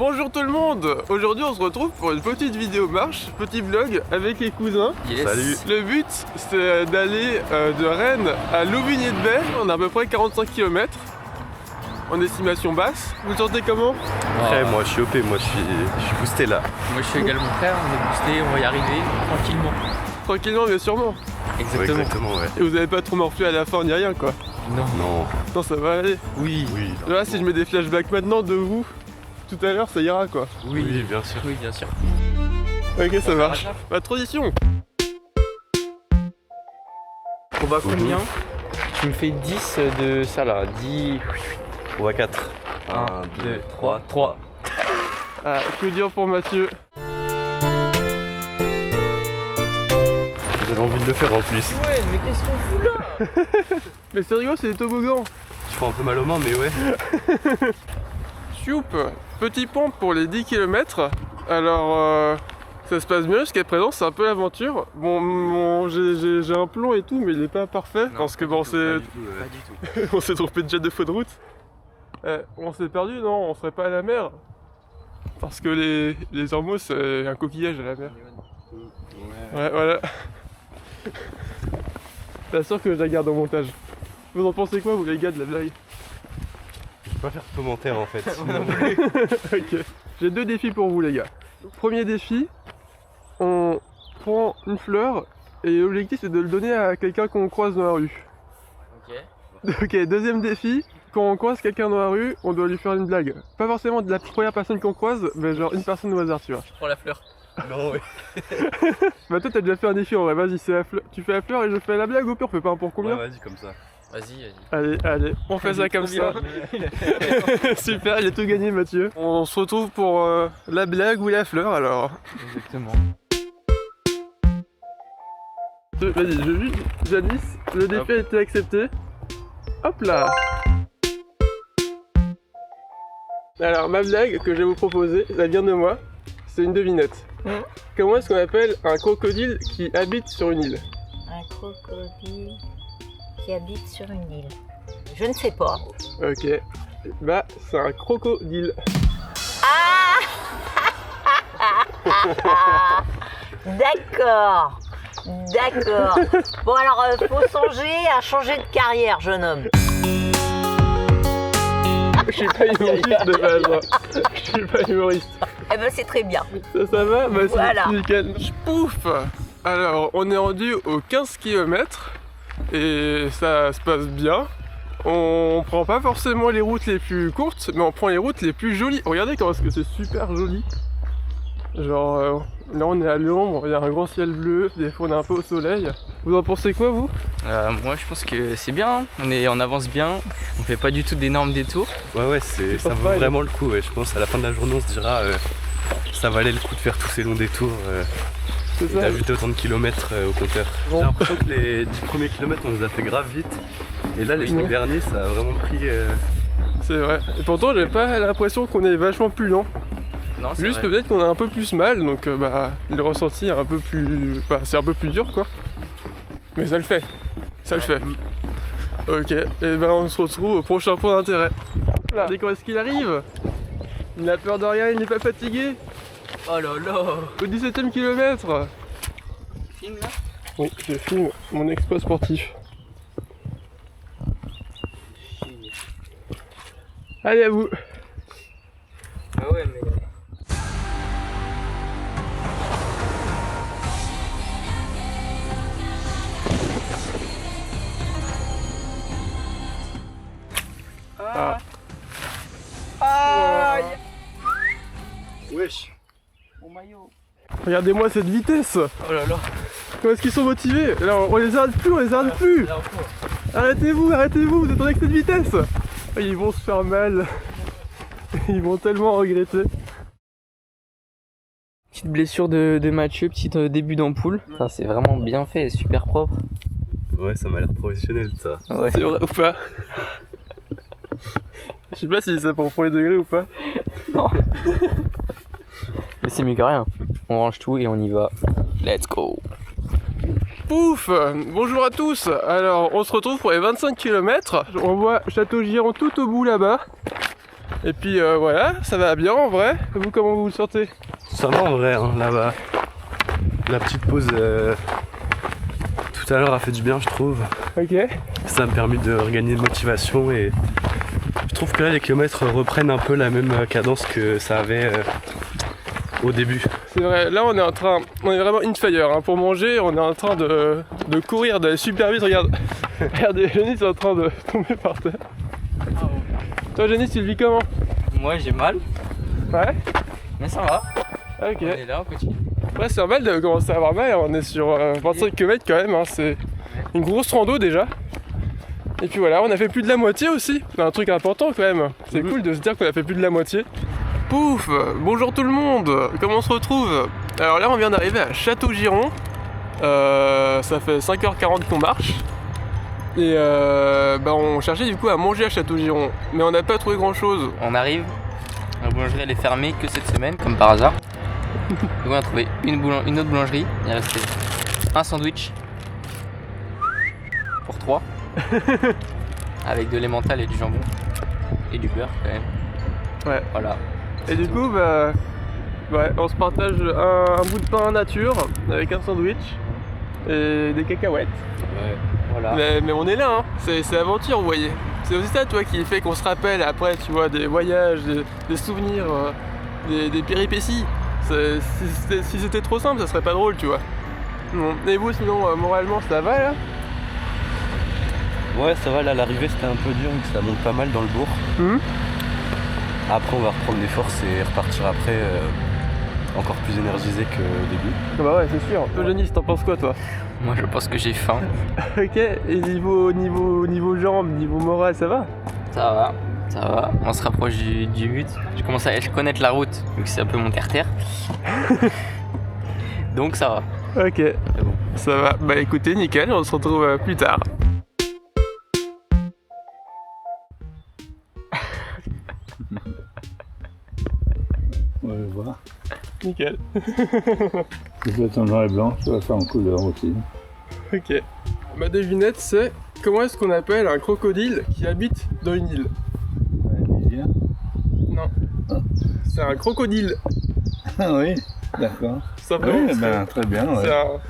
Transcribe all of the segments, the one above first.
Bonjour tout le monde. Aujourd'hui on se retrouve pour une petite vidéo marche, petit vlog avec les cousins. Yes. Salut. Le but c'est d'aller de Rennes à Louvigné-de-Bay. On a à peu près 45 km en estimation basse. Vous le sentez comment? Après, moi je suis OP, moi je suis boosté là. Moi je suis également prêt, on est boosté, on va y arriver tranquillement. Tranquillement mais sûrement. Exactement. Ouais, exactement, ouais. Et vous avez pas trop morflé à la fin ni rien quoi? Non. Non. Ça va aller. Oui. Oui. Là si je mets des flashbacks maintenant de vous, tout à l'heure ça ira quoi. Oui, bien sûr. Oui, bien sûr. Ok, ça marche. Ma tradition. On va combien? Tu me fais 10 de ça là, 10... On va 4. 1, 2, 3, 3. Ah, que dire pour Mathieu? J'avais envie de le faire en plus. Ouais, mais qu'est-ce qu'on fout là? Mais c'est rigolo, c'est des toboggans. Je prends un peu mal aux mains, mais ouais. Choup, petit pompe pour les 10 km. Alors, ça se passe mieux jusqu'à présent, c'est un peu l'aventure. Bon, j'ai un plan et tout, mais il est pas parfait parce que bon, c'est. Pas du tout. On s'est trompé déjà de faux de route. On s'est perdu, non? On serait pas à la mer. Parce que les ormeaux, c'est un coquillage à la mer. Ouais, voilà. T'es sûr que je la garde au montage? Vous en pensez quoi, vous les gars, de la blague? Je peux pas faire de commentaires en fait. Ok. J'ai deux défis pour vous les gars. Premier défi, on prend une fleur et l'objectif c'est de le donner à quelqu'un qu'on croise dans la rue. Ok. Ok, deuxième défi, quand on croise quelqu'un dans la rue, on doit lui faire une blague. Pas forcément de la première personne qu'on croise, mais genre une personne au hasard, tu vois. Je prends la fleur. Non, ouais. Bah toi t'as déjà fait un défi en vrai, vas-y, c'est la fleur. Tu fais la fleur et je fais la blague, au pire on fait pas un pour combien? Ouais, vas-y, comme ça. Vas-y. Allez, on fait ça comme ça. Super, il a tout gagné Mathieu. On se retrouve pour la blague ou la fleur alors. Exactement. Vas-y, Janice, le défi a été accepté. Hop là. Alors ma blague que je vais vous proposer, ça vient de moi, c'est une devinette. Comment est-ce qu'on appelle un crocodile qui habite sur une île? Un crocodile qui habite sur une île. Je ne sais pas. Ok, bah c'est un crocodile. Ah D'accord. D'accord. Bon alors, faut songer à changer de carrière, jeune homme. Je suis pas humoriste de base, hein. Je suis pas humoriste. Eh ben c'est très bien. Ça va? Bah Voilà. c'est nickel. Pouf. Alors on est rendu aux 15 km et ça se passe bien. On prend pas forcément les routes les plus courtes, mais on prend les routes les plus jolies. Regardez comment est-ce que c'est super joli. Genre là on est à l'ombre, il y a un grand ciel bleu, des fois on est un peu au soleil. Vous en pensez quoi vous? Moi je pense que c'est bien, on avance bien, on fait pas du tout d'énormes détours. Ouais, ça pas vaut mal. vraiment le coup. Ouais. Je pense à la fin de la journée, on se dira ça valait le coup de faire tous ces longs détours C'est et ça? d'ajouter autant de kilomètres au compteur. Bon. J'ai l'impression que les 10 premiers kilomètres, on les a fait grave vite. Et là, les 5 derniers, ça a vraiment pris. C'est vrai. Et pourtant j'ai pas l'impression qu'on est vachement plus lent. Non, c'est Juste vrai. peut-être qu'on a un peu plus mal, donc bah le ressenti est un peu plus. Bah, c'est un peu plus dur quoi. Mais ça le fait. Ça le fait. Ok, et ben on se retrouve au prochain point d'intérêt. Regardez quand est-ce qu'il arrive. Il n'a peur de rien, il n'est pas fatigué. Oh là là. Au 17ème kilomètre. Filme là. Oui, je filme mon exploit sportif. Allez à vous. Ah ouais mais... Ah. Wesh. Mon maillot. Regardez-moi cette vitesse. Oh là là. Comment est-ce qu'ils sont motivés? Là on les arrête plus, on les arrête plus. Là, encore. Arrêtez-vous, vous êtes avec cette vitesse. Ils vont se faire mal. Ils vont tellement regretter. Petite blessure de Mathieu, petit début d'ampoule. Ça c'est vraiment bien fait, super propre. Ouais, ça m'a l'air professionnel ça. Ouais. C'est vrai ou pas? Je sais pas si c'est pour premier degré ou pas. Non. Mais c'est mieux que rien. On range tout et on y va. Let's go. Pouf! Bonjour à tous! Alors on se retrouve pour les 25 km. On voit Château-Giron tout au bout là-bas. Et puis voilà, ça va bien en vrai. Vous, comment vous vous sentez? Ça va en vrai, hein, là-bas. La petite pause tout à l'heure a fait du bien, je trouve. Ok. Ça m'a permis de regagner de motivation et je trouve que là les kilomètres reprennent un peu la même cadence que ça avait au début. C'est vrai, là on est vraiment in fire. Hein. Pour manger, on est en train de courir, d'aller super vite. Regarde, regardez, Janice est en train de tomber par terre. Toi, Janice, tu le vis comment? Moi j'ai mal, Ouais. mais ça va. Ok. On est là, on continue. Ouais, c'est normal de commencer à avoir mal. On est sur 25 km quand même. Hein. C'est une grosse rando déjà. Et puis voilà, on a fait plus de la moitié aussi. C'est un truc important quand même. C'est cool de se dire qu'on a fait plus de la moitié. Pouf! Bonjour tout le monde! Comment on se retrouve? Alors là, on vient d'arriver à Château-Giron. Ça fait 5h40 qu'on marche. Et on cherchait du coup à manger à Château-Giron. Mais on n'a pas trouvé grand chose. On arrive, la boulangerie elle est fermée que cette semaine, comme par hasard. Donc on a trouvé une autre boulangerie, il restait un sandwich pour 3 avec de l'emmental et du jambon et du beurre quand même. Ouais. Voilà. Et du coup, ouais, on se partage un bout de pain nature avec un sandwich et des cacahuètes. Ouais. Voilà. Mais on est là, hein. C'est aventure, vous voyez. C'est aussi ça, toi, qui fait qu'on se rappelle après, tu vois, des voyages, des souvenirs, des péripéties. Si c'était trop simple, ça serait pas drôle, tu vois. Bon. Et vous, sinon, moralement, ça va là? Ouais, ça va, là l'arrivée c'était un peu dur vu que ça monte pas mal dans le bourg. Après on va reprendre des forces et repartir après encore plus énergisé qu'au début. Bah ouais, c'est sûr. Toi, Janice, t'en penses quoi, toi? Moi je pense que j'ai faim. Ok, et niveau jambes, niveau moral, ça va? Ça va, on se rapproche du but. J'ai commencé à connaître la route, vu que c'est un peu mon terre-terre. Donc ça va. Ok, bon. Ça va. Bah écoutez, nickel, on se retrouve plus tard. On va le voir. Nickel. Je vais être en noir et blanc, je vais faire en couleur aussi. Ok. Ma devinette, c'est comment est-ce qu'on appelle un crocodile qui habite dans une île? Niger. Non. C'est un crocodile. Ah oui, d'accord. Simplement. Oui, ben, très bien. Ouais.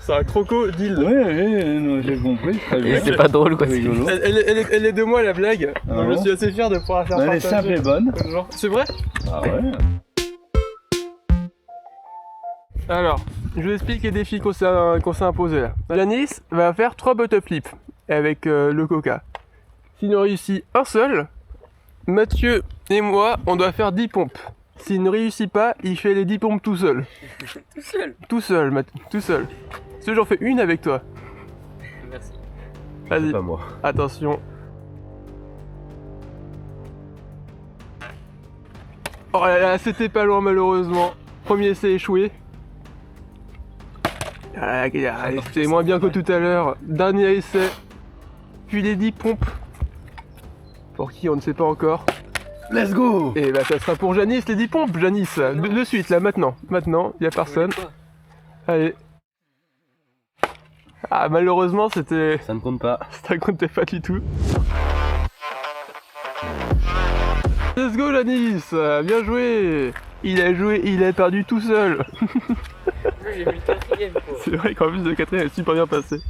C'est un crocodile. Oui, j'ai compris, très Et bien. c'est pas drôle quoi. Rigolo. Elle est de moi la blague. Ah Donc, bon je suis assez fier de pouvoir faire Elle est partager. simple et bonne. Genre, c'est vrai? Ah ouais. Alors, je vous explique les défis qu'on s'est imposés là. Janice va faire 3 butterflips avec le coca. S'il en réussit un seul, Mathieu et moi, on doit faire 10 pompes. S'il ne réussit pas, il fait les 10 pompes tout seul. Tout seul. Tout seul, tout seul. Si j'en fais une avec toi. Merci. Vas-y, Pas moi. attention. Oh là là, c'était pas loin malheureusement. Premier essai échoué. Ah, c'était moins bien que tout à l'heure. Dernier essai. Puis les 10 pompes. Pour qui on ne sait pas encore. Let's go. Et bah ça sera pour Janice les 10 pompes, Janice. De suite là, maintenant. Maintenant, y a personne. Allez. Ah malheureusement c'était. Ça ne compte pas. Ça comptait pas du tout. Let's go Janice. Bien joué. Il a joué, il a perdu tout seul. J'ai mis le 4ème quoi. C'est vrai qu'en plus le 4ème est super bien passé.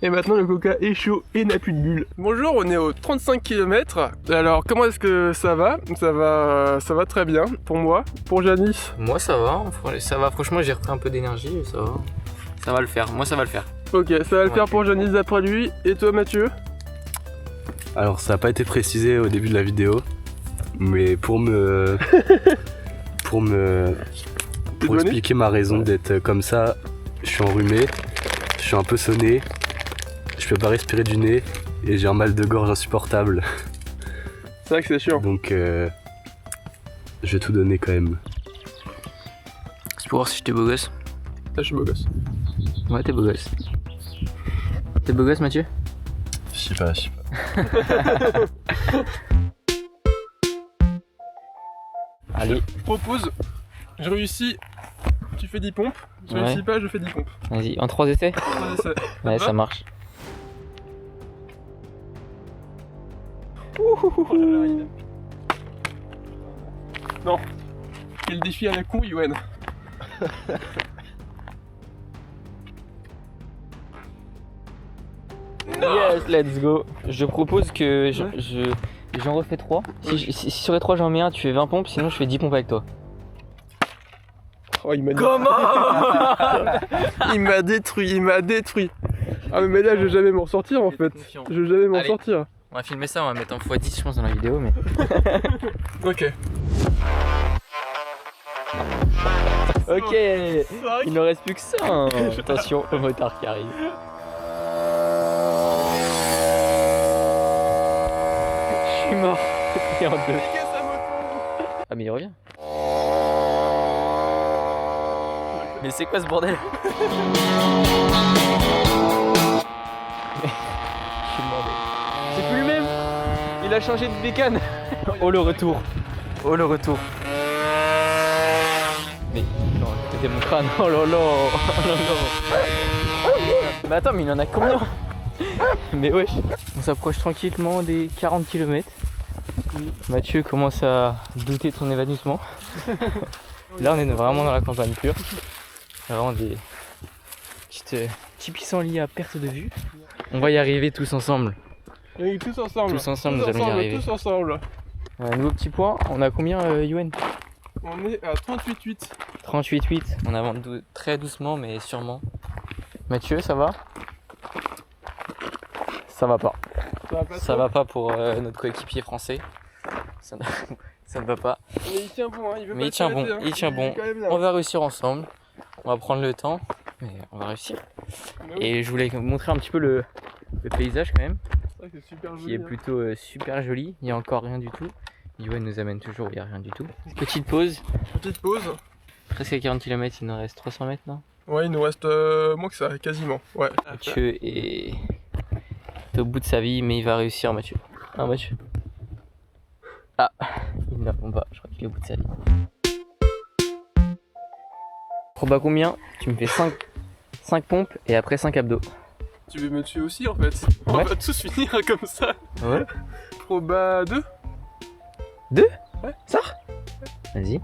Et maintenant le coca est chaud et n'a plus de bulles. Bonjour, on est aux 35 km. Alors comment est-ce que ça va? Ça va très bien pour moi. Pour Janice? Moi ça va, franchement j'ai repris un peu d'énergie, ça va. Ça va le faire, moi ça va le faire. Ok, ça va le faire pour Janice d'après lui. Et toi Mathieu? Alors ça n'a pas été précisé au début de la vidéo, mais pour expliquer ma raison d'être comme ça, je suis enrhumé, je suis un peu sonné, je peux pas respirer du nez et j'ai un mal de gorge insupportable. C'est vrai que c'est chiant. Donc je vais tout donner quand même. C'est pour voir si j'étais beau gosse. Là je suis beau gosse. Ouais t'es beau gosse. T'es beau gosse Mathieu? Je sais pas. Allez, Je propose, je réussis, tu fais 10 pompes. Je Ouais. réussis pas, je fais 10 pompes. vas-y, en 3 essais? 3 essais. Ouais va ça marche. Oh là là, Non. Quel défi à la con, Yoann. Yes, let's go. Je propose que j'en refais 3. Si sur les 3 j'en mets un, tu fais 20 pompes, sinon je fais 10 pompes avec toi. Oh, il m'a Comment? Il m'a détruit. Ah mais là je vais jamais m'en sortir en fait. Je vais jamais m'en Allez. sortir. On va filmer ça, on va mettre en x10 je pense dans la vidéo, mais... Ok. Ok, il ne reste plus que ça. Hein. Attention, le motard qui arrive. Je suis mort. Et en deux. Ah mais il revient. Mais c'est quoi ce bordel? Je suis mort. C'est plus le même. Il a changé de bécane. Oh le retour. Oh le retour. Mais non, c'était mon crâne. Oh là là. Oh là là. Mais attends, mais il en a combien? Mais wesh. On s'approche tranquillement des 40 km. Mathieu commence à douter de son évanouissement. Là on est vraiment dans la campagne pure. Vraiment des petits pissenlits à perte de vue. On va y arriver tous ensemble. Et tous ensemble. Tous ensemble, nous allons y arriver. Tous ensemble. Un nouveau petit point. On a combien Yoann? On est à 38,8. 38,8. On avance très doucement mais sûrement. Mathieu, ça va? Ça va pas. Ça va pas pour notre coéquipier français. Ça ne va pas. Mais il tient bon, hein. Il veut Mais pas il tient s'arrêter, bon, hein. il tient bon. est quand même là. On va réussir ensemble. On va prendre le temps, mais on va réussir. Mais oui, Et je voulais vous montrer un petit peu le paysage quand même, c'est vrai que c'est super joli. qui est hein. plutôt super joli. Il n'y a encore rien du tout. Yoann nous amène toujours où il n'y a rien du tout. Petite pause. Petite pause. Presque à 40 km, il nous reste 300 mètres non? Ouais, il nous reste moins que ça, quasiment. Ouais. Mathieu est au bout de sa vie, mais il va réussir, Mathieu. Ah, Mathieu. Ah, il ne répond pas, je crois qu'il est au bout de sa vie. Proba combien? Tu me fais 5 pompes et après 5 abdos. Tu veux me tuer aussi en fait. On Ouais. va tous finir comme ça. Ouais. Proba 2. 2? Ouais. Ça? Vas-y.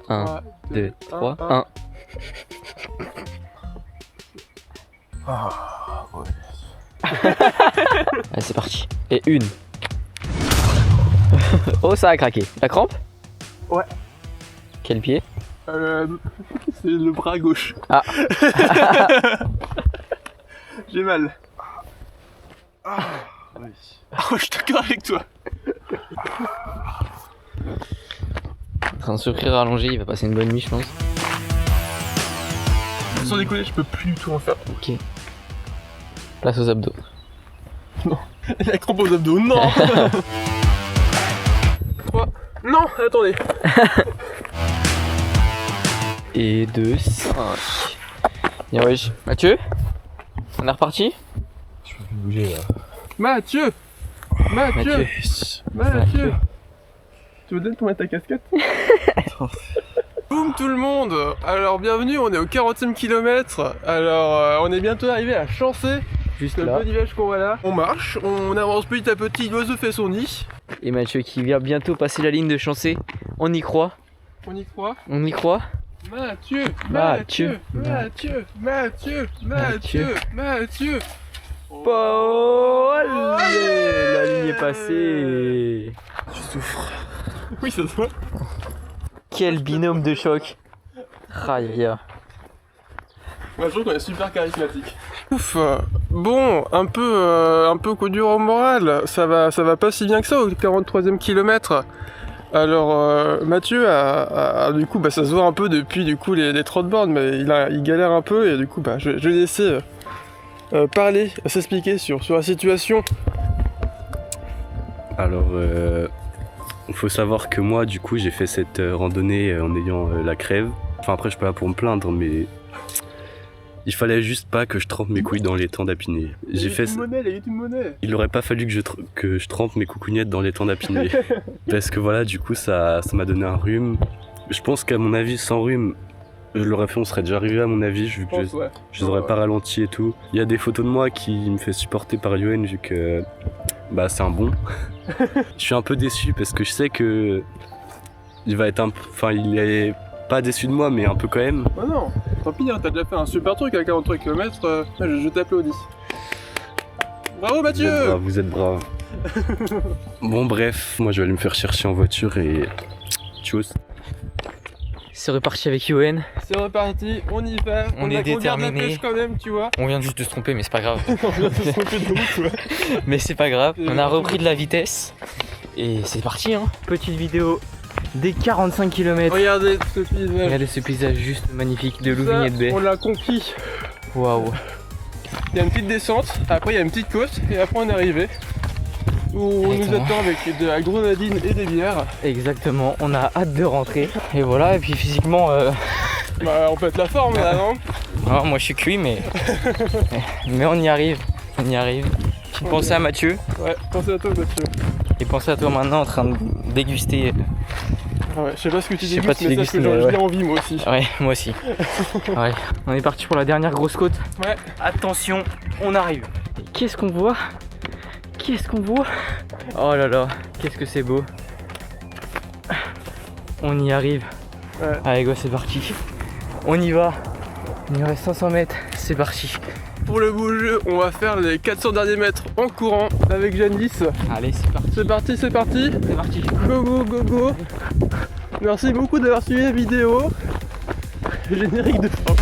1, 2, 3, 1. Allez, c'est parti. Et une. Oh, ça a craqué. La crampe? Ouais. Quel pied? C'est le bras gauche. Ah. J'ai mal. Ah, oui. Oh, je suis d'accord avec toi. En train de s'ouvrir allongé, il va passer une bonne nuit, je pense. Sans déconner, je peux plus du tout en faire. Ok. Place aux abdos. La crampe aux abdos, non. 3. Non, attendez. Et 2, 5. Bien, wesh. Mathieu? On est reparti? Je peux plus bouger là. Mathieu. Mathieu. Tu veux donner pour mettre ta casquette? Boum tout le monde. Alors bienvenue, on est au 40e kilomètre. Alors on est bientôt arrivé à Chancé. Juste C'est le là. petit village qu'on voit là. On marche, on avance petit à petit, l'oiseau fait son nid. Et Mathieu qui vient bientôt passer la ligne de Chancé. On y croit. On y croit. On y croit. Mathieu. Oh, la ligne est passée. Je souffre. Oui, ça se voit. Quel binôme de choc. Raya. Moi, je trouve qu'on est super charismatique. Ouf. Bon, un peu coup dur au moral. Ça va pas si bien que ça au 43e kilomètre. Alors Mathieu a du coup ça se voit un peu depuis du coup les 30 bornes, mais il galère un peu et du coup je vais laisser parler, s'expliquer sur la situation. Alors, il faut savoir que moi, du coup, j'ai fait cette randonnée en ayant la crève. Enfin, après, je suis pas là pour me plaindre, mais il fallait juste pas que je trempe mes couilles dans les temps d'apnée. J'ai fait. Une monnaie. Il aurait pas fallu que je trempe mes coucougnettes dans les temps d'apnée. Parce que voilà, du coup, ça m'a donné un rhume. Je pense qu'à mon avis, sans rhume, je l'aurais fait, on serait déjà arrivé à mon avis, vu que je les aurais pas ralenti et tout. Il y a des photos de moi qui me fait supporter par Yoann, vu que c'est un bon. Je suis un peu déçu parce que je sais que il va être enfin, il est pas déçu de moi, mais un peu quand même. Bah non, tant pis, hein, t'as déjà fait un super truc à 43 km, je t'applaudis. Bravo Mathieu! Vous êtes brave. Bon bref, moi je vais aller me faire chercher en voiture et tchuss. C'est reparti avec Yoann. C'est reparti, on y va, On est a qu'on garde la déterminé. pêche quand même, tu vois. On vient juste de se tromper, mais c'est pas grave. On vient de se tromper de route, ouais. Mais c'est pas grave. On a repris de la vitesse. Et c'est parti, hein. Petite vidéo des 45 km. Regardez ce paysage. Regardez ce paysage juste magnifique de Ça, Louvigné de Baie. on l'a conquis. Waouh. Il y a une petite descente, après il y a une petite côte, et après on est arrivé. Où on nous Exactement. attend avec de la grenadine et des bières. Exactement, on a hâte de rentrer. Et voilà, et puis physiquement, Bah on pète la forme là, non? non, moi je suis cuit, mais mais on y arrive. On y arrive. Petite pensée à Mathieu. Ouais, pensez à toi Mathieu. Et pensez à toi maintenant en train de déguster. Ah ouais, je sais pas ce que tu Je sais pas dégustes, mais si tu sache que dégustes, j'en mais ai envie moi aussi. Ouais, moi aussi. Ouais. On est parti pour la dernière grosse côte. Ouais. Attention, on arrive. Et qu'est-ce qu'on voit? Qu'est-ce qu'on voit? Oh là là, qu'est-ce que c'est beau. On y arrive. Ouais. Allez go, c'est parti. On y va. Il nous reste 500 mètres, c'est parti. Pour le beau jeu, on va faire les 400 derniers mètres en courant avec Janice. Allez, c'est parti. C'est parti, c'est parti. C'est parti. Go go go go. Merci beaucoup d'avoir suivi la vidéo. Générique de fin.